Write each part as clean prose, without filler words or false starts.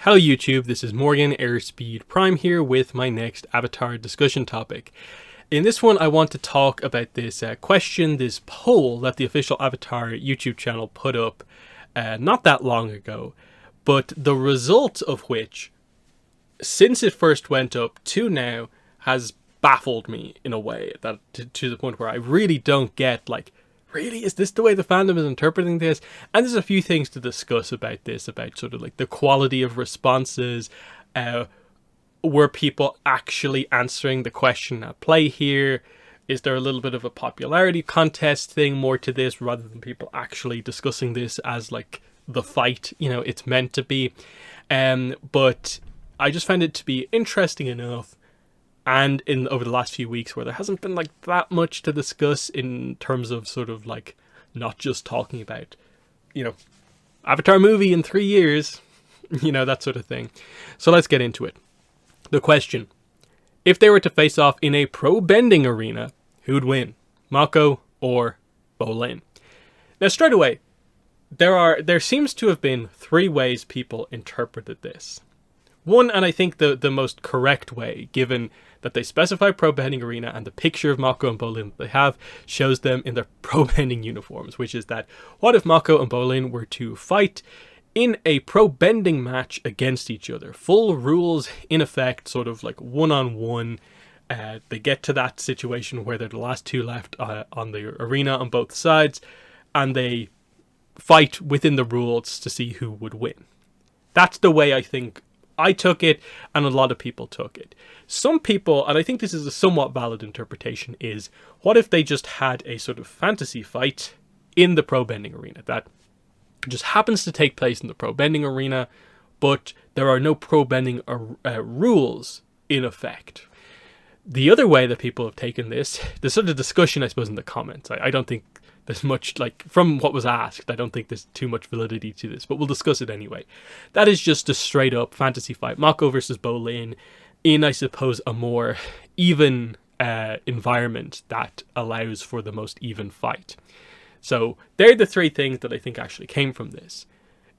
Hello YouTube, this is Morgan Airspeed Prime here with my next Avatar discussion topic. In this one I want to talk about this this poll that the official Avatar YouTube channel put up not that long ago, but the result of which, since it first went up to now, has baffled me in a way that to the point where I really don't get, like, really, is this the way the fandom is interpreting this? And there's a few things to discuss about this, about sort of like the quality of responses. Were people actually answering the question at play here? Is there a little bit of a popularity contest thing more to this, rather than people actually discussing this as like the fight, it's meant to be? But I just found it to be interesting enough. And over the last few weeks, where there hasn't been like that much to discuss in terms of sort of like not just talking about, Avatar movie in 3 years, that sort of thing. So let's get into it. The question: if they were to face off in a pro-bending arena, who'd win, Mako or Bolin? Now, straight away, there seems to have been 3 ways people interpreted this. One, and I think the most correct way, given that they specify pro-bending arena and the picture of Mako and Bolin that they have shows them in their pro-bending uniforms, which is that, what if Mako and Bolin were to fight in a pro-bending match against each other? Full rules in effect, sort of like one-on-one. They get to that situation where they're the last 2 left on the arena on both sides, and they fight within the rules to see who would win. That's the way I think I took it, and a lot of people took it. Some people, and I think this is a somewhat valid interpretation, is what if they just had a sort of fantasy fight in the pro-bending arena that just happens to take place in the pro-bending arena, but there are no pro-bending rules in effect. The other way that people have taken this, the sort of discussion, I suppose, in the comments, I don't think there's much, like, from what was asked, I don't think there's too much validity to this, but we'll discuss it anyway. That is just a straight up fantasy fight, Mako versus Bolin, in, I suppose, a more even environment that allows for the most even fight. So they're the 3 things that I think actually came from this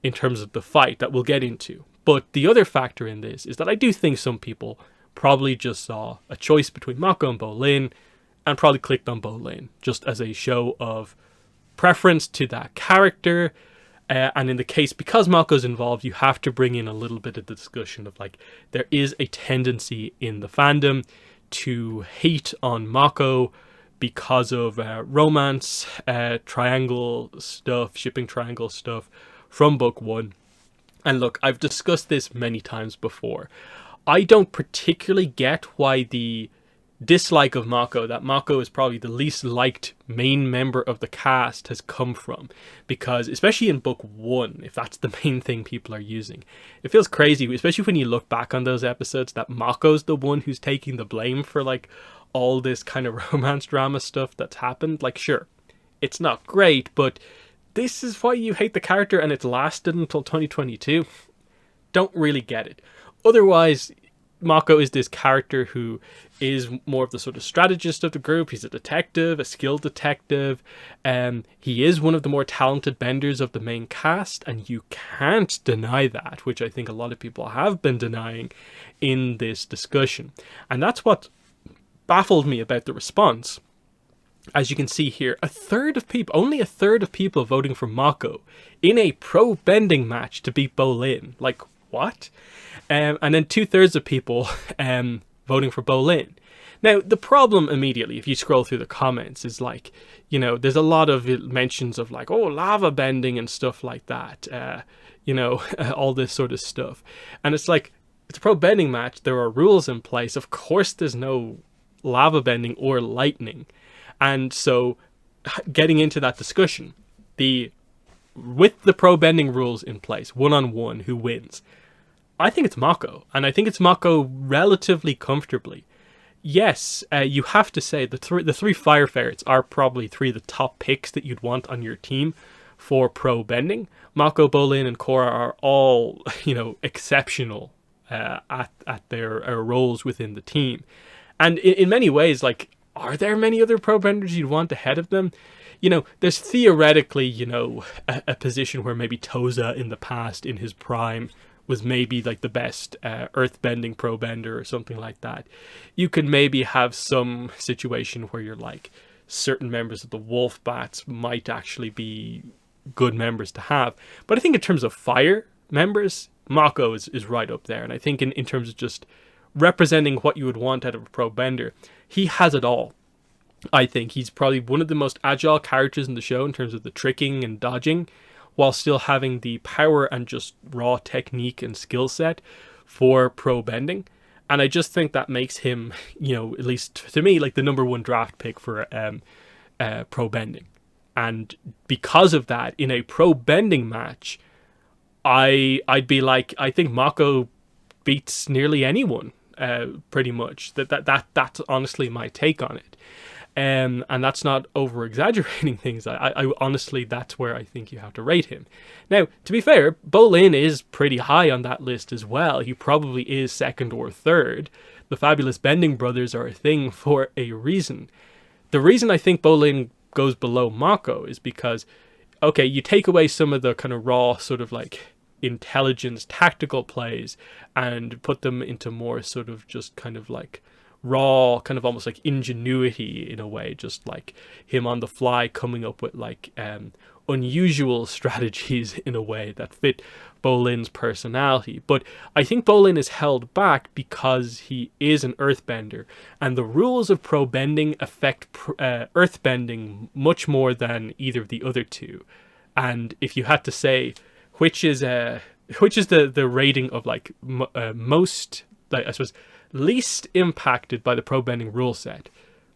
in terms of the fight that we'll get into. But the other factor in this is that I do think some people probably just saw a choice between Mako and Bolin and probably clicked on Bolin just as a show of preference to that character. And in the case, because Mako's involved, you have to bring in a little bit of the discussion of, like, there is a tendency in the fandom to hate on Mako because of romance, triangle stuff, shipping triangle stuff from book 1. And look, I've discussed this many times before. I don't particularly get why the dislike of Mako, that Mako is probably the least liked main member of the cast, has come from. Because, especially in book 1, if that's the main thing people are using, it feels crazy, especially when you look back on those episodes, that Mako's the one who's taking the blame for, like, all this kind of romance drama stuff that's happened. Like, sure, it's not great, but this is why you hate the character and it's lasted until 2022. Don't really get it. Otherwise, Mako is this character who is more of the sort of strategist of the group. He's a detective, a skilled detective. He is one of the more talented benders of the main cast, and you can't deny that, which I think a lot of people have been denying in this discussion. And that's what baffled me about the response. As you can see here, only a third of people voting for Mako in a pro-bending match to beat Bolin. Like, what? And then 2/3 of people voting for Bolin. Now, the problem immediately, if you scroll through the comments, is like, there's a lot of mentions of, like, oh, lava bending and stuff like that. All this sort of stuff. And it's like, it's a pro-bending match. There are rules in place. Of course there's no lava bending or lightning. And so, getting into that discussion, with the pro-bending rules in place, one-on-one, who wins? I think it's Mako, and I think it's Mako relatively comfortably. Yes, you have to say the 3 Fire Ferrets are probably 3 of the top picks that you'd want on your team for pro bending. Mako, Bolin, and Korra are all, exceptional at their roles within the team. And in many ways, like, are there many other pro benders you'd want ahead of them? There's theoretically, a position where maybe Toza in the past, in his prime, was maybe like the best earthbending pro bender or something like that, you could maybe have some situation where you're like, certain members of the wolf bats might actually be good members to have. But I think in terms of fire members, Mako is right up there. And I think in terms of just representing what you would want out of a pro bender, he has it all. I think he's probably one of the most agile characters in the show in terms of the tricking and dodging, while still having the power and just raw technique and skill set for pro bending. And I just think that makes him, you know, at least to me, like the number one draft pick for pro bending. And because of that, in a pro bending match, I'd be like, I think Mako beats nearly anyone, pretty much. That's honestly my take on it. And that's not over exaggerating things. I honestly, that's where I think you have to rate him. Now, to be fair, Bolin is pretty high on that list as well. He probably is second or third. The Fabulous Bending Brothers are a thing for a reason. The reason I think Bolin goes below Mako is because, okay, you take away some of the kind of raw sort of like intelligence, tactical plays, and put them into more sort of just kind of like raw, kind of almost like ingenuity in a way, just like him on the fly coming up with like unusual strategies in a way that fit Bolin's personality. But I think Bolin is held back because he is an earthbender, and the rules of pro bending affect earthbending much more than either of the other two. And if you had to say which is the rating of like most, like, I suppose, least impacted by the pro bending rule set,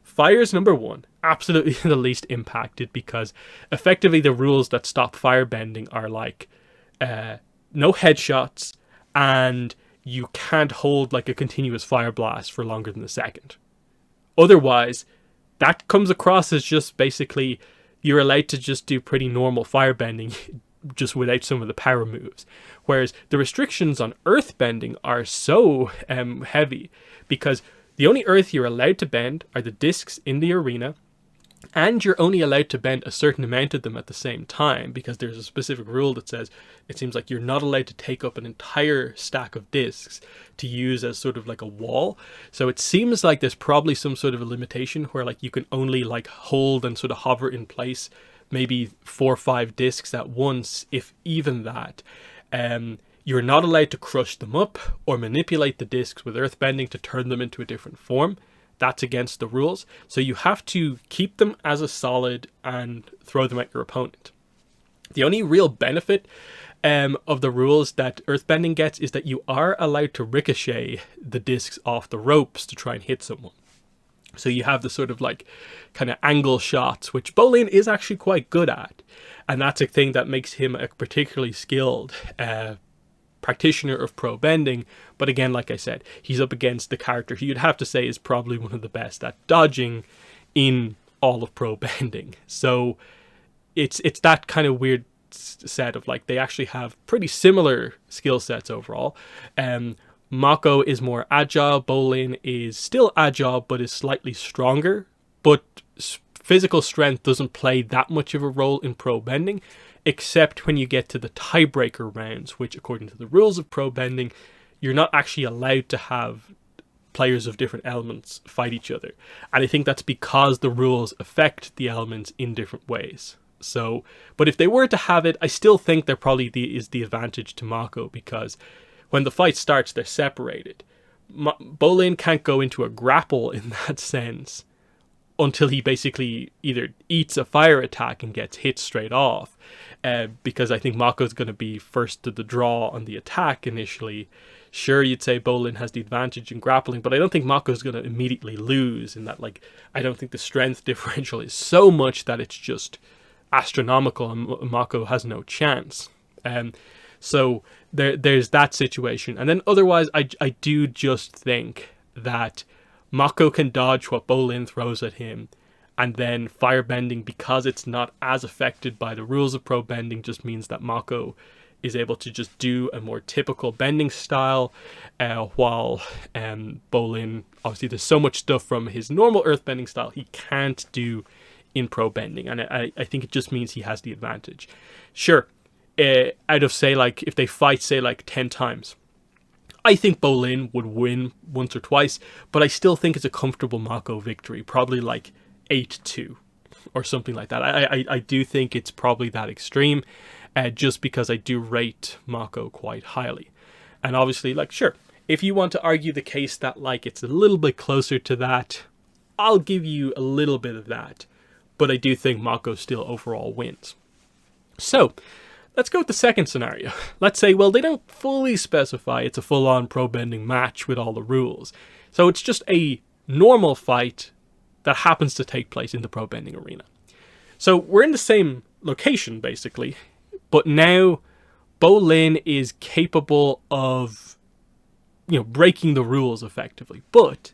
fire's number one, absolutely the least impacted, because effectively the rules that stop fire bending are like no headshots, and you can't hold like a continuous fire blast for longer than a second. Otherwise, that comes across as just basically you're allowed to just do pretty normal fire bending just without some of the power moves. Whereas the restrictions on earth bending are so heavy, because the only earth you're allowed to bend are the discs in the arena, and you're only allowed to bend a certain amount of them at the same time, because there's a specific rule that says it seems like you're not allowed to take up an entire stack of discs to use as sort of like a wall. So it seems like there's probably some sort of a limitation where like you can only like hold and sort of hover in place maybe 4 or 5 discs at once, if even that. You're not allowed to crush them up or manipulate the discs with earthbending to turn them into a different form. That's against the rules. So you have to keep them as a solid and throw them at your opponent. The only real benefit of the rules that earthbending gets is that you are allowed to ricochet the discs off the ropes to try and hit someone. So you have the sort of like kind of angle shots, which Bolin is actually quite good at. And that's a thing that makes him a particularly skilled practitioner of pro bending. But again, like I said, he's up against the character who you'd have to say is probably one of the best at dodging in all of pro bending. So it's that kind of weird set of like, they actually have pretty similar skill sets overall. Mako is more agile. Bolin is still agile, but is slightly stronger. But physical strength doesn't play that much of a role in pro bending, except when you get to the tiebreaker rounds, which according to the rules of pro bending, you're not actually allowed to have players of different elements fight each other. And I think that's because the rules affect the elements in different ways. So, but if they were to have it, I still think there probably is the advantage to Mako, because when the fight starts, they're separated. Bolin can't go into a grapple in that sense until he basically either eats a fire attack and gets hit straight off, because I think Mako's going to be first to the draw on the attack initially. Sure, you'd say Bolin has the advantage in grappling, but I don't think Mako's going to immediately lose in that, like, I don't think the strength differential is so much that it's just astronomical and Mako has no chance. So there's that situation. And then otherwise, I do just think that Mako can dodge what Bolin throws at him. And then firebending, because it's not as affected by the rules of pro bending, just means that Mako is able to just do a more typical bending style, while Bolin, obviously there's so much stuff from his normal earthbending style he can't do in pro bending. And I think it just means he has the advantage. Sure, out of, say, like, if they fight, say, like 10 times, I think Bolin would win once or twice, but I still think it's a comfortable Mako victory, probably like 8-2 or something like that. I do think it's probably that extreme, just because I do rate Mako quite highly. And obviously, like, sure, if you want to argue the case that, like, it's a little bit closer to that, I'll give you a little bit of that. But I do think Mako still overall wins. So, let's go with the second scenario. Let's say, well, they don't fully specify it's a full-on pro-bending match with all the rules. So it's just a normal fight that happens to take place in the pro-bending arena. So we're in the same location, basically, but now Bolin is capable of, breaking the rules effectively. But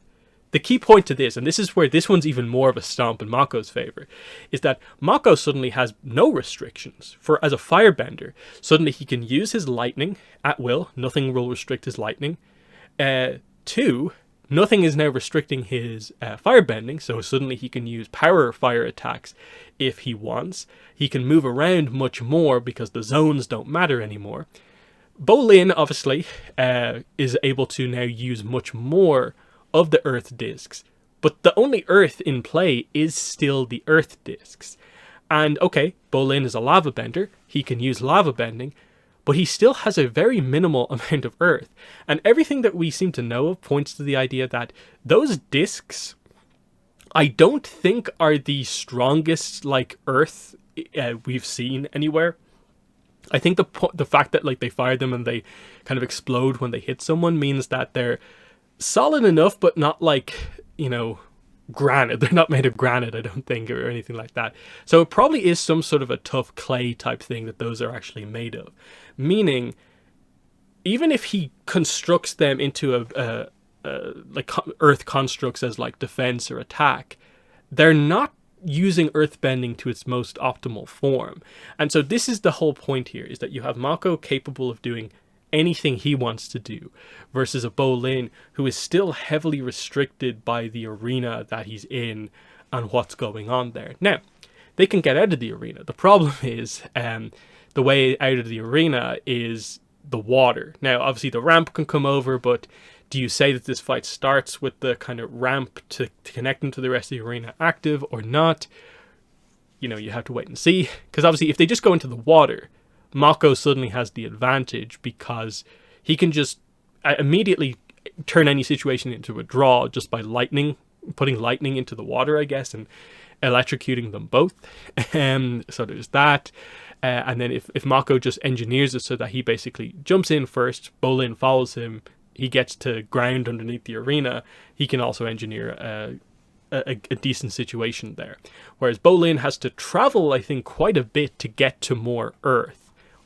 the key point to this, and this is where this one's even more of a stomp in Mako's favor, is that Mako suddenly has no restrictions. As a firebender, suddenly he can use his lightning at will. Nothing will restrict his lightning. 2, nothing is now restricting his firebending, so suddenly he can use power fire attacks if he wants. He can move around much more because the zones don't matter anymore. Bolin, obviously, is able to now use much more of the Earth discs, but the only Earth in play is still the Earth discs. And okay, Bolin is a lava bender, he can use lava bending, but he still has a very minimal amount of Earth. And everything that we seem to know of points to the idea that those discs, I don't think are the strongest, like, Earth we've seen anywhere. I think the fact that, like, they fire them and they kind of explode when they hit someone means that they're solid enough, but not like, granite. They're not made of granite, I don't think, or anything like that. So it probably is some sort of a tough clay type thing that those are actually made of. Meaning, even if he constructs them into like Earth constructs as like defense or attack, they're not using earthbending to its most optimal form. And so this is the whole point here, is that you have Mako capable of doing anything he wants to do versus a Bolin who is still heavily restricted by the arena that he's in and what's going on there. Now, they can get out of the arena. The problem is the way out of the arena is the water. Now, obviously the ramp can come over, but do you say that this fight starts with the kind of ramp to connect them to the rest of the arena active or not? You have to wait and see. Because obviously if they just go into the water, Mako suddenly has the advantage because he can just immediately turn any situation into a draw just by putting lightning into the water, I guess, and electrocuting them both. So there's that. And then if Mako just engineers it so that he basically jumps in first, Bolin follows him, he gets to ground underneath the arena, he can also engineer a decent situation there. Whereas Bolin has to travel, I think, quite a bit to get to more Earth.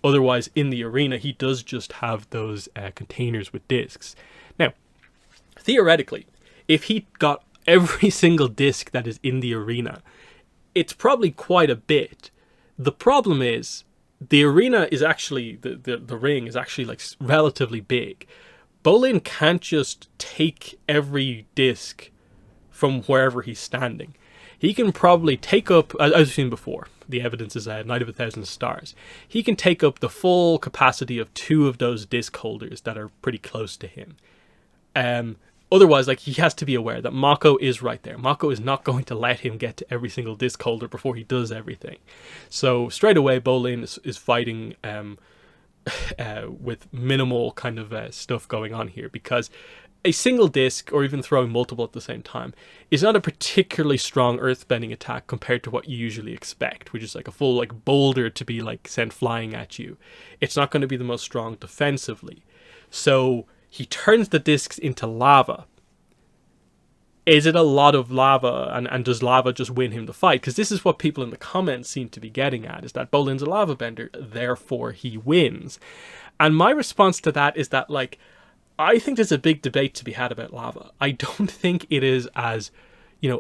Otherwise, in the arena, he does just have those containers with discs. Now, theoretically, if he got every single disc that is in the arena, it's probably quite a bit. The problem is, the arena is actually, the ring is actually like relatively big. Bolin can't just take every disc from wherever he's standing. He can probably take up, as I've seen before, the evidence is Night of 1,000 Stars. He can take up the full capacity of 2 of those disc holders that are pretty close to him. Otherwise, like, he has to be aware that Mako is right there. Mako is not going to let him get to every single disc holder before he does everything. So straight away, Bolin is fighting with minimal kind of stuff going on here, because a single disc, or even throwing multiple at the same time, is not a particularly strong earthbending attack compared to what you usually expect, which is like a full like boulder to be like sent flying at you. It's not going to be the most strong defensively. So he turns the discs into lava. Is it a lot of lava, and does lava just win him the fight? Because this is what people in the comments seem to be getting at, is that Bolin's a lava bender, therefore he wins. And my response to that is that, like, I think there's a big debate to be had about lava. I don't think it is as,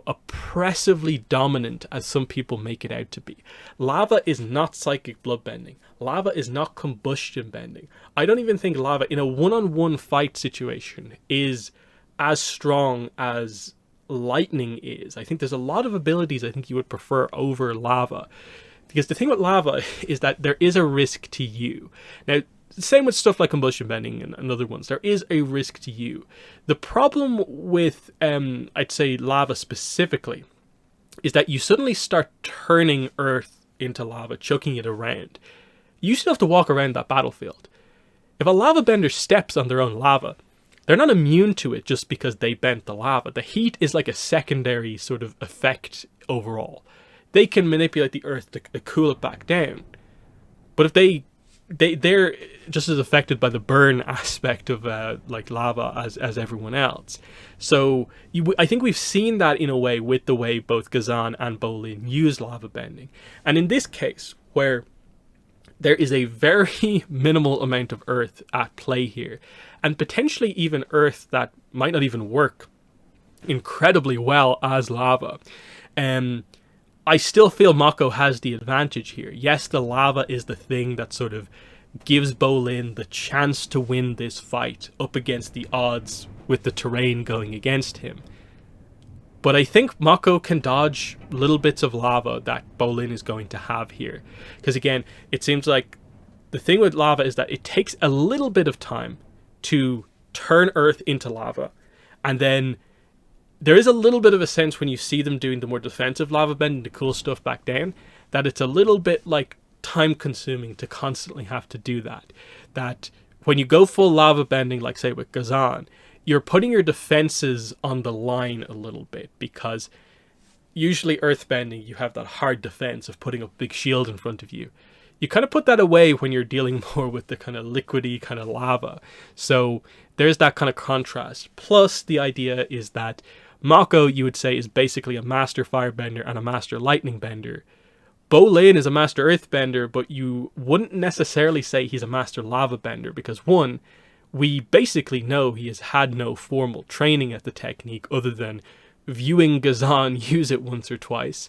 oppressively dominant as some people make it out to be. Lava is not psychic bloodbending. Lava is not combustion bending. I don't even think lava in a one-on-one fight situation is as strong as lightning is. I think there's a lot of abilities I think you would prefer over lava. Because the thing with lava is that there is a risk to you. Now, same with stuff like combustion bending and other ones. There is a risk to you. The problem with, I'd say, lava specifically, is that you suddenly start turning Earth into lava, chucking it around. You still have to walk around that battlefield. If a lava bender steps on their own lava, they're not immune to it just because they bent the lava. The heat is like a secondary sort of effect overall. They can manipulate the Earth to cool it back down. But if they're just as affected by the burn aspect of like lava as everyone else. So I think we've seen that in a way with the way both Gazan and Bolin use lava bending. And in this case, where there is a very minimal amount of Earth at play here, and potentially even Earth that might not even work incredibly well as lava, I still feel Mako has the advantage here. Yes, the lava is the thing that sort of gives Bolin the chance to win this fight up against the odds with the terrain going against him. But I think Mako can dodge little bits of lava that Bolin is going to have here. Because again, it seems like the thing with lava is that it takes a little bit of time to turn Earth into lava. And then there is a little bit of a sense when you see them doing the more defensive lava bending to cool stuff back down, that it's a little bit like time consuming to constantly have to do that. That when you go full lava bending, like say with Gazan, you're putting your defenses on the line a little bit, because usually earth bending, you have that hard defense of putting a big shield in front of you. You kind of put that away when you're dealing more with the kind of liquidy kind of lava. So there's that kind of contrast. Plus the idea is that Mako, you would say, is basically a master firebender and a master lightning bender. Bolin is a master earthbender, but you wouldn't necessarily say he's a master lava bender, because one, we basically know he has had no formal training at the technique other than viewing Gazan use it once or twice.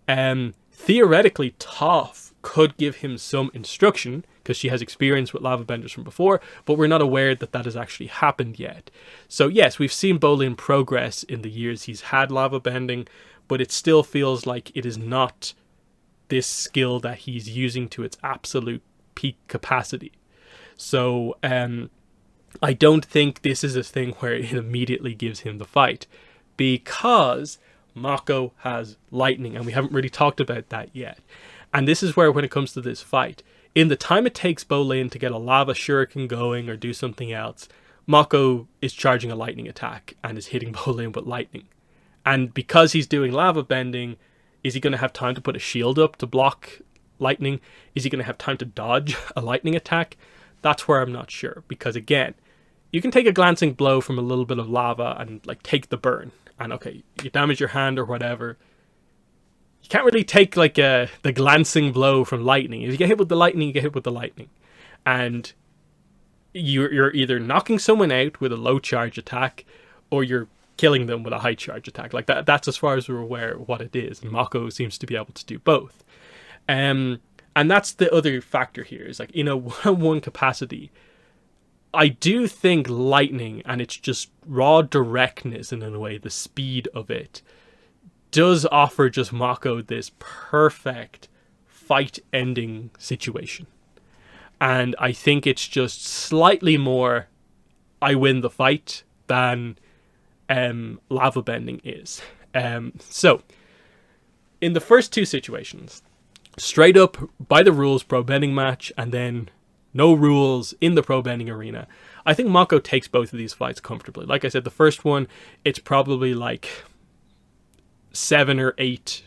Theoretically, Toph could give him some instruction, because she has experience with lava benders from before, but we're not aware that that has actually happened yet. So yes, we've seen Bolin progress in the years he's had lava bending, but it still feels like it is not this skill that he's using to its absolute peak capacity. So I don't think this is a thing where it immediately gives him the fight, because Mako has lightning, and we haven't really talked about that yet. And this is where, when it comes to this fight, in the time it takes Bolin to get a lava shuriken going or do something else, Mako is charging a lightning attack and is hitting Bolin with lightning. And because he's doing lava bending, is he going to have time to put a shield up to block lightning? Is he going to have time to dodge a lightning attack? That's where I'm not sure. Because again, you can take a glancing blow from a little bit of lava and like take the burn. And okay, you damage your hand or whatever. You can't really take like the glancing blow from lightning. If you get hit with the lightning, you get hit with the lightning. And you're either knocking someone out with a low charge attack, or you're killing them with a high charge attack. Like that's as far as we're aware of what it is. And Mako seems to be able to do both. And that's the other factor here, is like, in a one-on-one capacity, I do think lightning, and it's just raw directness, and in a way the speed of it, does offer just Mako this perfect fight-ending situation. And I think it's just slightly more I win the fight than lava bending is. So, in the first two situations, straight up by the rules pro bending match, and then no rules in the pro bending arena, I think Mako takes both of these fights comfortably. Like I said, the first one, it's probably like 7 or 8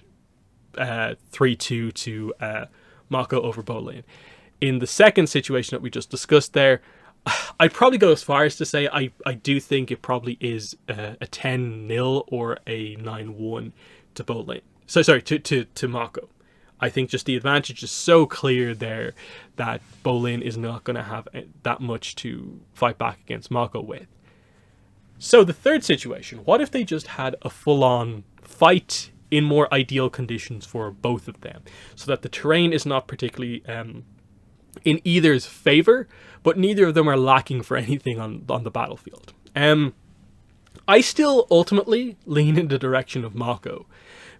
3-2 to Mako over Bolin. In the second situation that we just discussed there, I'd probably go as far as to say I do think it probably is a 10-0 or a 9-1 to Bolin. So sorry, to Mako. I think just the advantage is so clear there that Bolin is not going to have that much to fight back against Mako with. So the third situation, what if they just had a full-on fight in more ideal conditions for both of them, so that the terrain is not particularly in either's favor, but neither of them are lacking for anything on the battlefield. I still ultimately lean in the direction of Mako,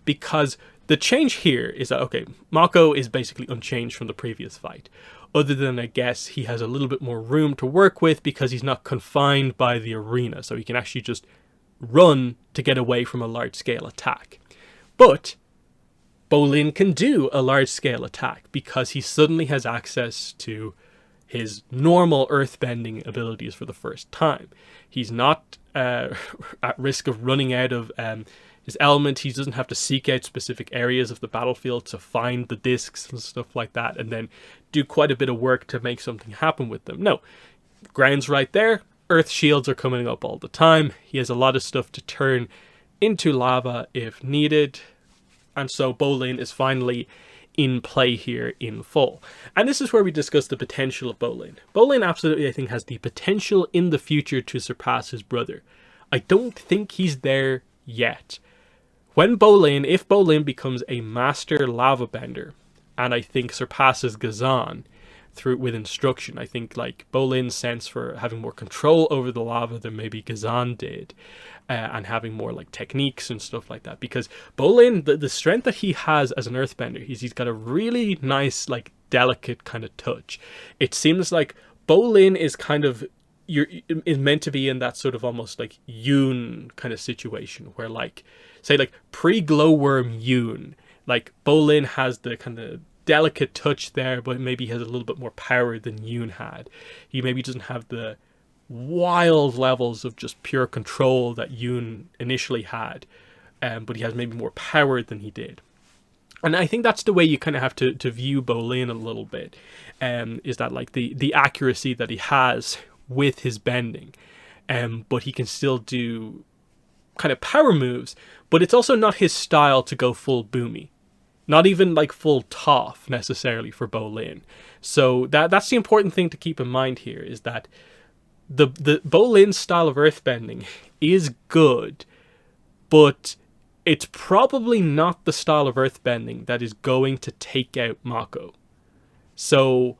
because The change here is that, okay, Mako is basically unchanged from the previous fight. Other than, I guess, he has a little bit more room to work with because he's not confined by the arena. So he can actually just run to get away from a large-scale attack. But Bolin can do a large-scale attack because he suddenly has access to his normal earthbending abilities for the first time. He's not at risk of running out of his element. He doesn't have to seek out specific areas of the battlefield to find the discs and stuff like that and then do quite a bit of work to make something happen with them. No, ground's right there. Earth shields are coming up all the time. He has a lot of stuff to turn into lava if needed. And so Bolin is finally in play here in full. And this is where we discuss the potential of Bolin. Bolin absolutely, I think, has the potential in the future to surpass his brother. I don't think he's there yet. If Bolin becomes a master lava bender, and I think surpasses Gazan with instruction, I think like Bolin's sense for having more control over the lava than maybe Gazan did, and having more like techniques and stuff like that. Because Bolin, the strength that he has as an earthbender, he's got a really nice, like, delicate kind of touch. It seems like Bolin is kind of is meant to be in that sort of almost like Yoon kind of situation where, like, say like pre-glowworm Yoon, like Bolin has the kind of delicate touch there, but maybe has a little bit more power than Yoon had. He maybe doesn't have the wild levels of just pure control that Yoon initially had, but he has maybe more power than he did. And I think that's the way you kind of have to view Bolin a little bit, is that like the accuracy that he has with his bending, but he can still do kind of power moves, but it's also not his style to go full boomy. Not even like full Toph necessarily for Bolin. So that's the important thing to keep in mind here, is that the Bolin style of earthbending is good, but it's probably not the style of earthbending that is going to take out Mako. So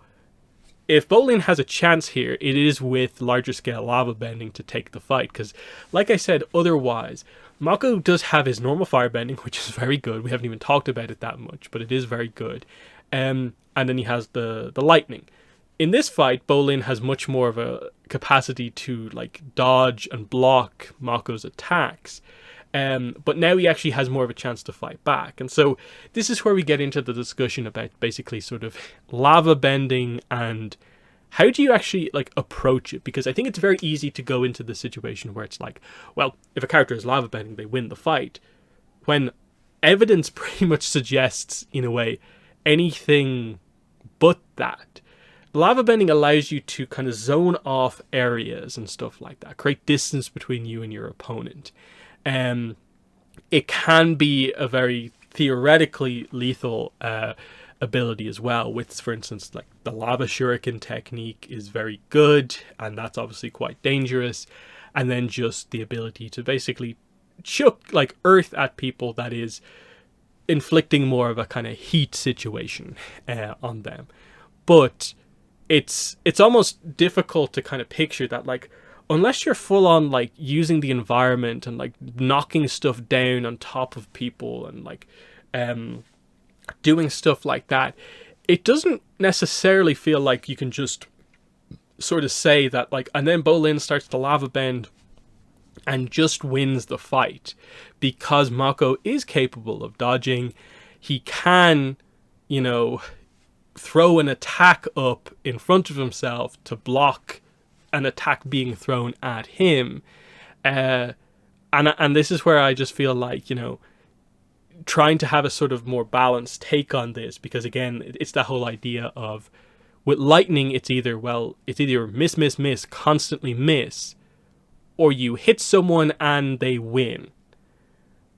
if Bolin has a chance here, it is with larger scale lava bending to take the fight. Because like I said, otherwise, Mako does have his normal firebending, which is very good. We haven't even talked about it that much, but it is very good. And then he has the lightning. In this fight, Bolin has much more of a capacity to like dodge and block Mako's attacks. But now he actually has more of a chance to fight back. And so this is where we get into the discussion about basically sort of lava bending and how do you actually like approach it? Because I think it's very easy to go into the situation where it's like, well, if a character is lava bending, they win the fight. When evidence pretty much suggests, in a way, anything but that. Lava bending allows you to kind of zone off areas and stuff like that. Create distance between you and your opponent. It can be a very theoretically lethal ability as well, with, for instance, like the lava shuriken technique is very good, and that's obviously quite dangerous. And then just the ability to basically chuck like earth at people, that is inflicting more of a kind of heat situation on them. But it's almost difficult to kind of picture that, like, unless you're full on like using the environment and like knocking stuff down on top of people and like doing stuff like that, it doesn't necessarily feel like you can just sort of say that like, and then Bolin starts to lava bend and just wins the fight, because Mako is capable of dodging. He can, you know, throw an attack up in front of himself to block an attack being thrown at him. And this is where I just feel like, you know, trying to have a sort of more balanced take on this, because again, it's that whole idea of with lightning, it's either miss, constantly miss, or you hit someone and they win.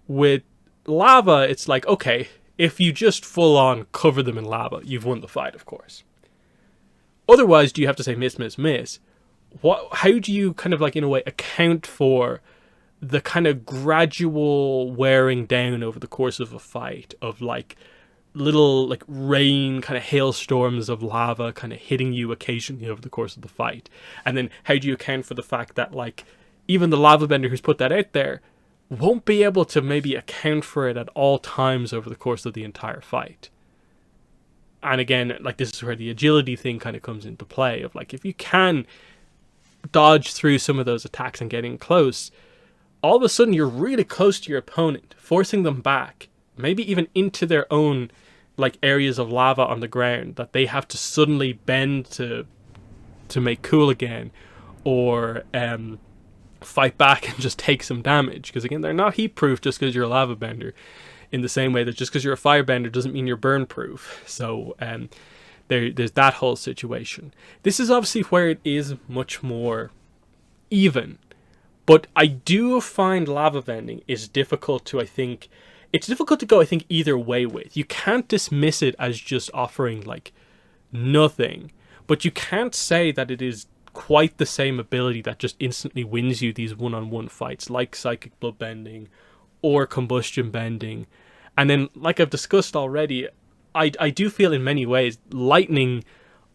With lava, it's like, okay, if you just full on cover them in lava, you've won the fight, of course. Otherwise, do you have to say miss? How do you kind of like, in a way, account for the kind of gradual wearing down over the course of a fight of like little like rain, kind of hailstorms of lava kind of hitting you occasionally over the course of the fight? And then how do you account for the fact that like even the lava bender who's put that out there won't be able to maybe account for it at all times over the course of the entire fight. And again, like, this is where the agility thing kind of comes into play, of like, if you can dodge through some of those attacks and get in close, all of a sudden you're really close to your opponent, forcing them back, maybe even into their own like areas of lava on the ground that they have to suddenly bend to make cool again, or fight back and just take some damage, because again, they're not heat proof just because you're a lava bender, in the same way that just because you're a firebender doesn't mean you're burn proof. So there's that whole situation. This is obviously where it is much more even, but I do find lava bending is difficult to, it's difficult to go, either way with. You can't dismiss it as just offering like nothing, but you can't say that it is quite the same ability that just instantly wins you these one-on-one fights, like psychic blood bending or combustion bending. And then, like I've discussed already, I do feel in many ways lightning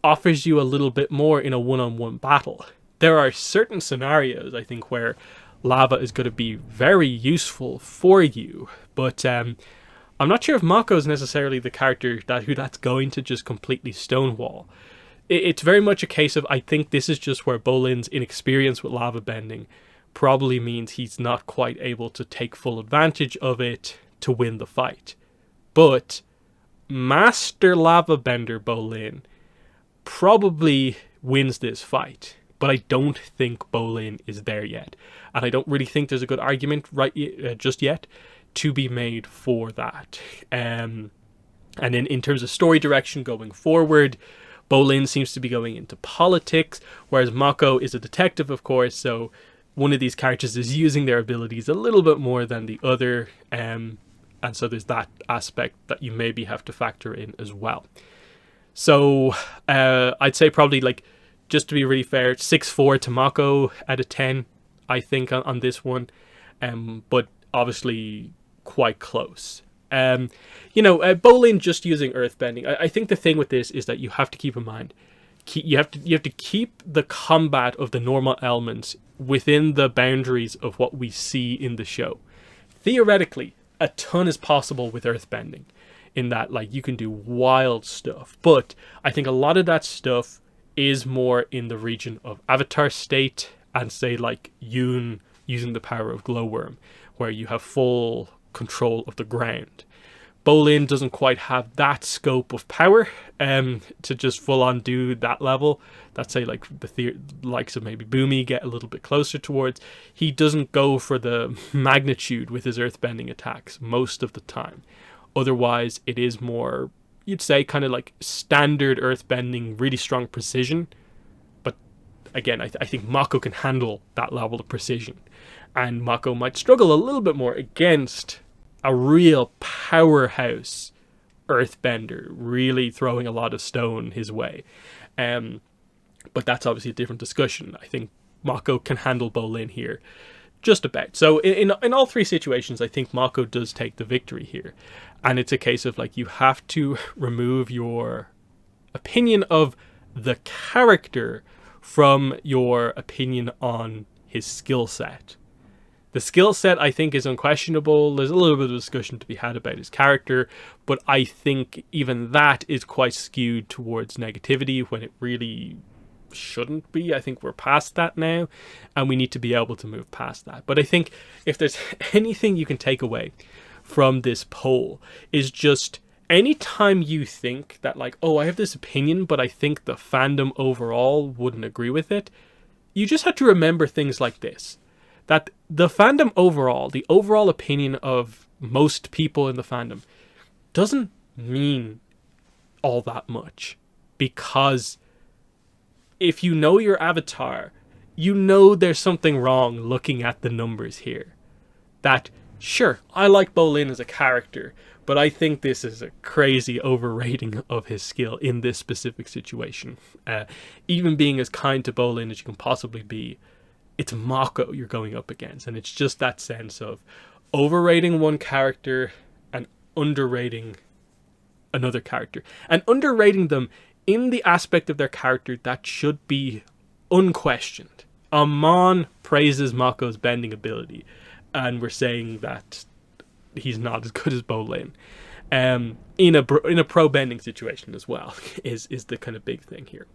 offers you a little bit more in a one-on-one battle. There are certain scenarios, I think, where lava is going to be very useful for you, but I'm not sure if Mako is necessarily the character that's going to just completely stonewall. It's very much a case of, I think this is just where Bolin's inexperience with lava bending probably means he's not quite able to take full advantage of it to win the fight. But Master Lava Bender Bolin probably wins this fight, but I don't think Bolin is there yet, and I don't really think there's a good argument just yet to be made for that. And then in terms of story direction going forward, Bolin seems to be going into politics, whereas Mako is a detective, of course, so one of these characters is using their abilities a little bit more than the other, and so there's that aspect that you maybe have to factor in as well. So I'd say probably, like, just to be really fair, 6-4 to Mako out of 10, I think, on this one, but obviously quite close. Bolin just using earthbending. I think the thing with this is that you have to keep in mind, you have to keep the combat of the normal elements within the boundaries of what we see in the show. Theoretically, a ton is possible with earthbending, in that, like, you can do wild stuff, but I think a lot of that stuff is more in the region of Avatar state, and say like Yoon using the power of Glowworm, where you have full control of the ground. Bolin doesn't quite have that scope of power to just full on do that level. That's, say, like the likes of maybe Boomy get a little bit closer towards. He doesn't go for the magnitude with his earthbending attacks most of the time. Otherwise, it is more, you'd say, kind of like standard earthbending, really strong precision. But again, I think Mako can handle that level of precision, and Mako might struggle a little bit more against a real powerhouse earthbender, really throwing a lot of stone his way. But that's obviously a different discussion. I think Mako can handle Bolin here just about. So in all three situations, I think Mako does take the victory here. And it's a case of, like, you have to remove your opinion of the character from your opinion on his skill set. The skill set, I think, is unquestionable. There's a little bit of discussion to be had about his character, but I think even that is quite skewed towards negativity when it really shouldn't be. I think we're past that now, and we need to be able to move past that. But I think if there's anything you can take away from this poll, is just anytime you think that, like, oh, I have this opinion, but I think the fandom overall wouldn't agree with it, you just have to remember things like this. That the fandom overall, the overall opinion of most people in the fandom, doesn't mean all that much. Because if you know your avatar, you know there's something wrong looking at the numbers here. That, sure, I like Bolin as a character, but I think this is a crazy overrating of his skill in this specific situation. Even being as kind to Bolin as you can possibly be, it's Mako you're going up against, and it's just that sense of overrating one character and underrating another character, and underrating them in the aspect of their character that should be unquestioned. Amon praises Mako's bending ability, and we're saying that he's not as good as Bolin. In a pro bending situation as well is the kind of big thing here.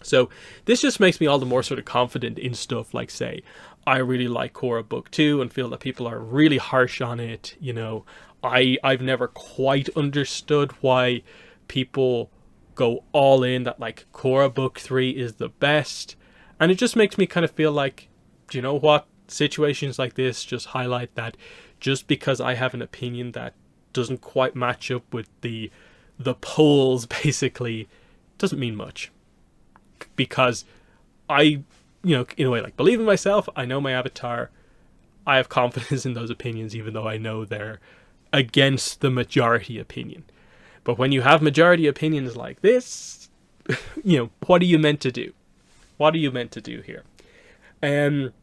So this just makes me all the more sort of confident in stuff like, say, I really like Korra Book 2 and feel that people are really harsh on it. You know, I've never quite understood why people go all in that like Korra Book 3 is the best. And it just makes me kind of feel like, do you know what? Situations like this just highlight that just because I have an opinion that doesn't quite match up with the polls, basically, doesn't mean much. Because I, you know, in a way, like, believe in myself, I know my avatar, I have confidence in those opinions, even though I know they're against the majority opinion. But when you have majority opinions like this, you know, what are you meant to do? What are you meant to do here? And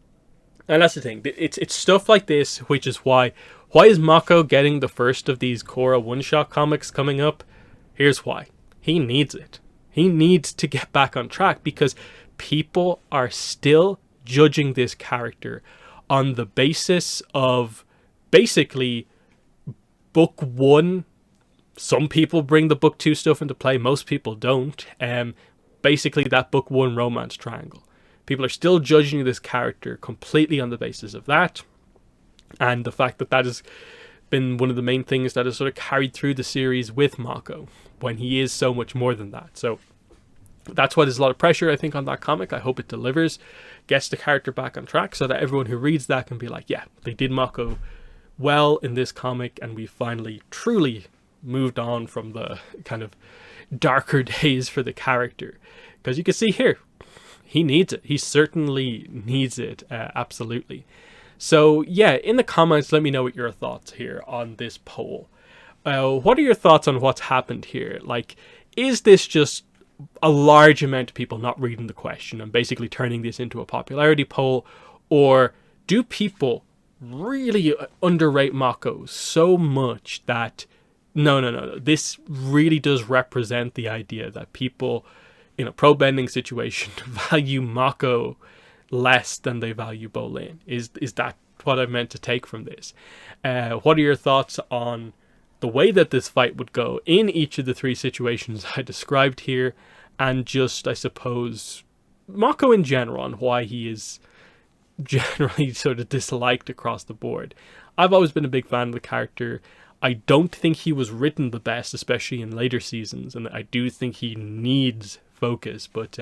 that's the thing. It's stuff like this, which is why is Mako getting the first of these Korra one-shot comics coming up? Here's why. He needs it. He needs to get back on track because people are still judging this character on the basis of basically book 1. Some people bring the book 2 stuff into play. Most people don't. Basically that book 1 romance triangle. People are still judging this character completely on the basis of that. And the fact that has been one of the main things that has sort of carried through the series with Mako, when he is so much more than that. So that's why there's a lot of pressure, I think, on that comic. I hope it delivers, gets the character back on track, so that everyone who reads that can be like, yeah, they did Mako well in this comic, and we finally truly moved on from the kind of darker days for the character. Because you can see here, he needs it. He certainly needs it, absolutely. So yeah, in the comments, let me know what your thoughts here on this poll. What are your thoughts on what's happened here? Like, is this just a large amount of people not reading the question and basically turning this into a popularity poll? Or do people really underrate Mako so much that no, this really does represent the idea that people in a pro-bending situation value Mako less than they value Bolin? Is that what I meant to take from this? What are your thoughts on the way that this fight would go in each of the 3 situations I described here, and just, I suppose, Mako in general, and why he is generally sort of disliked across the board? I've always been a big fan of the character. I don't think he was written the best, especially in later seasons, and I do think he needs focus, but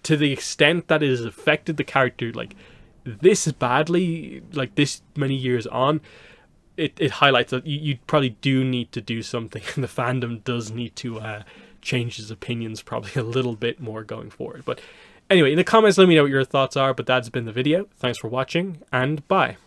to the extent that it has affected the character like this badly, like this many years on, it highlights that you probably do need to do something, and the fandom does need to change his opinions probably a little bit more going forward. But anyway, in the comments, let me know what your thoughts are, but that's been the video. Thanks for watching, and bye.